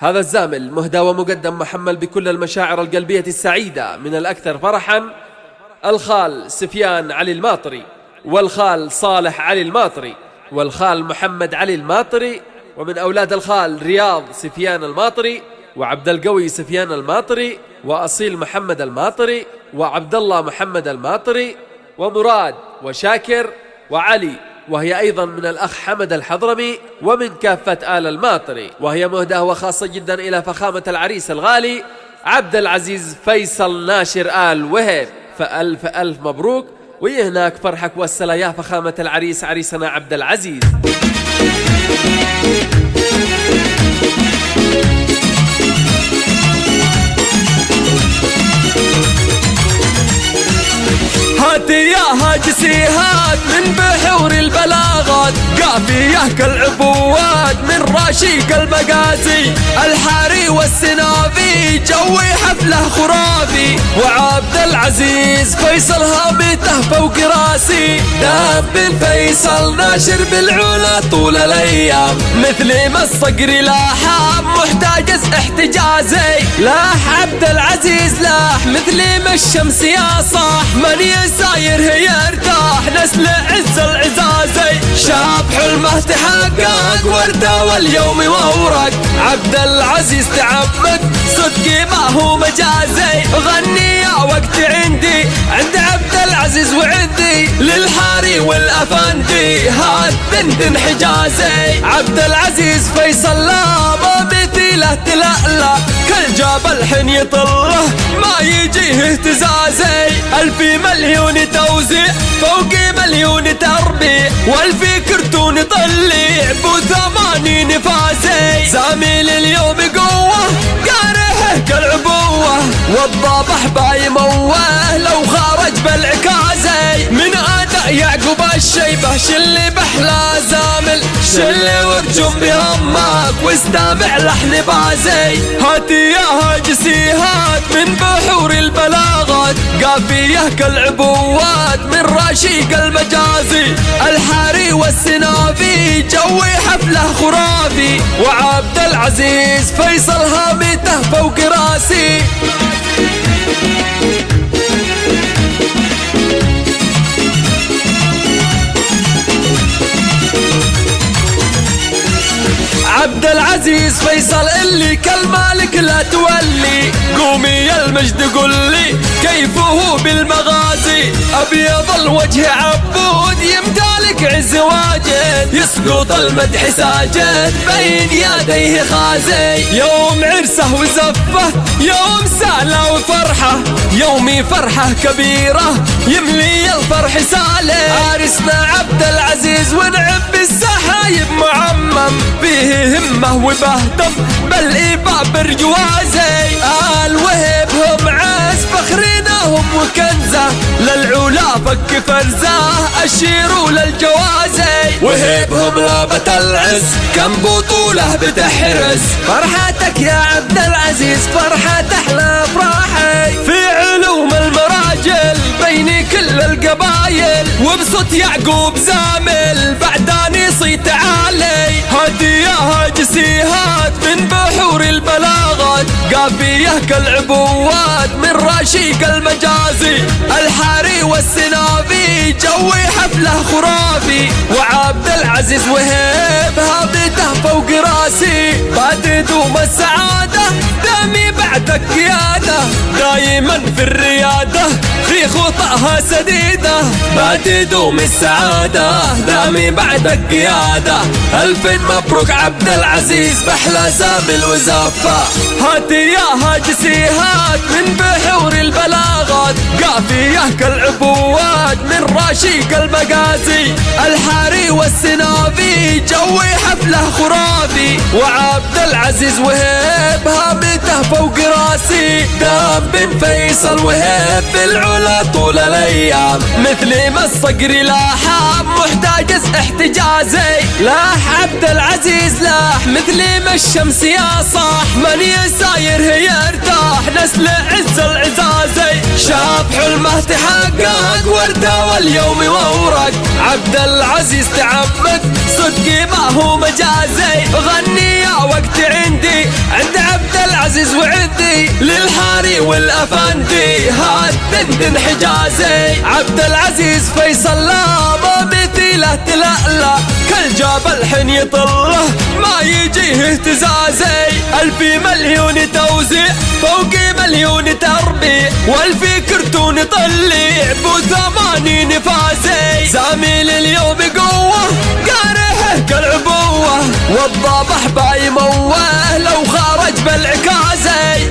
هذا الزامل مهدى ومقدم محمل بكل المشاعر القلبية السعيدة من الأكثر فرحا الخال سفيان علي الماطري، والخال صالح علي الماطري، والخال محمد علي الماطري، ومن أولاد الخال رياض سفيان الماطري، وعبد القوي سفيان الماطري، وأصيل محمد الماطري، وعبد الله محمد الماطري، ومراد وشاكر وعلي، وهي أيضا من الأخ حمد الحضرمي، ومن كافة آل الماطري. وهي مهداة وخاصة جدا إلى فخامة العريس الغالي عبد العزيز فيصل ناشر آل وهيب، فألف ألف مبروك، ويهناك فرحك والسلا يا فخامة العريس عريسنا عبد العزيز. هاتي يا هاجسيهات من بحور البلاغات، قافية كالعبوات من راشيق المقاسي، الحاري والسنافي جوي حفله خرافي، وعبد العزيز فيصل هامته فوق راسي، داب بن فيصل ناشر بالعلا طول الايام، مثل ما الصقر لاح محتاج احتجازي، لاح عبد العزيز لاح مثل ما الشمس يا صاح، من يساير هي ارتاح نسل عز العزازي، شاب حلمه تحقق ورده واليوم وورق، عبد العزيز تعمق صدقي ما هو مجازي، غني يا وقت عندي عند عبد العزيز وعندي للحاري والافندي، هات بنت حجازي، عبد العزيز فيصل لا ما مثيله تلألأ، كل جبل حين يطله ما يجيه اهتزازي، ألف مليون توزيع فوق مليون تربيع، والفي كرتون طليع بو80 نفاسي، زاميل اليوم قوة قارحه كالعبوة، والضابح بايموه لو خارج بالعكازي، من آداء يعقوب الشيبة شلي بحلا زامل، شلي وارجم بهمك واستمع لحن بازي، هاتي يا هاجسيهات من بحور البلاغات، قافية كالعبوات من راشيق المجازي، الحاري والسنافي جوي حفله خرافي، وعبد العزيز فيصل هامته فوق راسي. عبد العزيز فيصل اللي كالمالك لا تولي، قومي يا المجد قل لي كيف هو بالمغازي، ابيض الوجه عبود يمتلك عز واجد، يسقط المدح ساجد بين يديه خازي، يوم عرسه وزفه يوم سالة وفرحه، يومي فرحه كبيرة يملي الفرح سالي، عرسنا عبد العزيز ونعم بالسحايب معمم، فيه همه وبهتم بل إباب رجوازي، آل وهيب هم عز فخرينهم وكنزه، للعلا فك فرزاه أشيروا للجوازي، وهيبهم لابة العز كم بطولة بتحرز، فرحتك يا عبد العزيز فرحة أحلى أفراحي، في علوم المراجل بين كل القبايل، وبصوت يعقوب زامل بعداني صيت عالي، هاتي يا هاجسيهات من بحور البلاغات، قافية كالعبوات من راشيق المجازي، الحاري والسنافي جوي حفله خرافي، وعبد العزيز وهيب هابته فوق راسي، بعد دوم السعادة دامي بعدك قيادة، دايما في الريادة في خطأها سديدة، بعد دوم السعادة دامي بعدك قيادة، ألف مبروك عبد العزيز بحلا زامل وزفة، هاتي يا هاجسيهات من بحور البلاغات، قافية كالعبوات من راشيق المقاسي، الحاري والسنافي جوي حفله خرافي، وعبد العزيز وهيب هامته فوق راسي، دام بن فيصل وهيب بالعلا طول الايام، مثل ما الصقر لاح محتاج احتجازي، لاح عبد العزيز لاح مثل ما الشمس يا صاح، من يساير هي ارتاح نسل عز العزازي، شاب حلمه تحقق ورده واليوم وورق، عبد العزيز تعمق صدقي ما هو مجازي، غني يا وقت عندي عند العزيز وعدي للحاري والأفندي هاد دندن حجازي. عبد العزيز فيصل لا ما مثيله تلألأ كل جبل حين يطله ما يجيه اهتزازي. 1000 مليون توزيع فوق مليون تربيع والفي كرتون طليع ب80 فازي. زميل اليوم قوة قارحه كالعبوة والضبح بايموه لو خرج بالعكازي.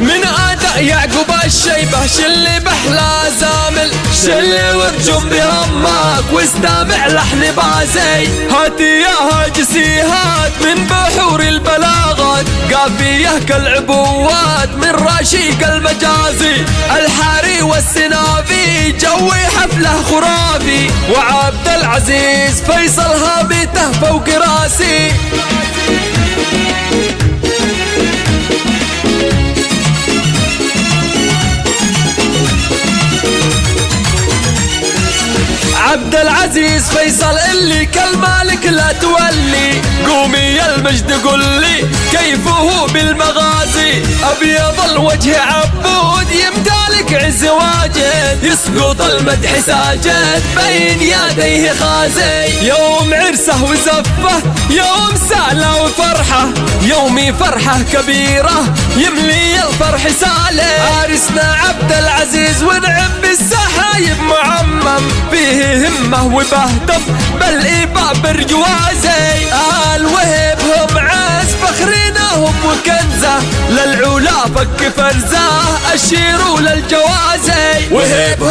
من اداء يعقوب الشيبة شلي بحلا زامل شلي وارجم بهمك واستمع لحن بازي. هاتي يا هاجسي هات من بحور البلاغات قافية كالعبوات من رشيق المجازي. الحاري والسنافي جوي حفله خرافي وعبد العزيز فيصل هابته فوق راسي. عبد العزيز فيصل اللي كالمالك لا تولي قومي يا المجد قل لي كيف هو بالمغازي. ابيض الوجه عبود يمتلك عز واجد يسقط المدح ساجد بين يديه خازي. يوم عرسه وزفه يوم سالة وفرحة يومي فرحة كبيرة يملي الفرح سالي. عرسنا عبد العزيز ونعم بالسحايب معمم فيه همه وبهتم بل إباب رجوازي. الوهبهم عز فخرينهم وكنزه للعلا فك فرزاه الشيروا للجوازي. وهبهم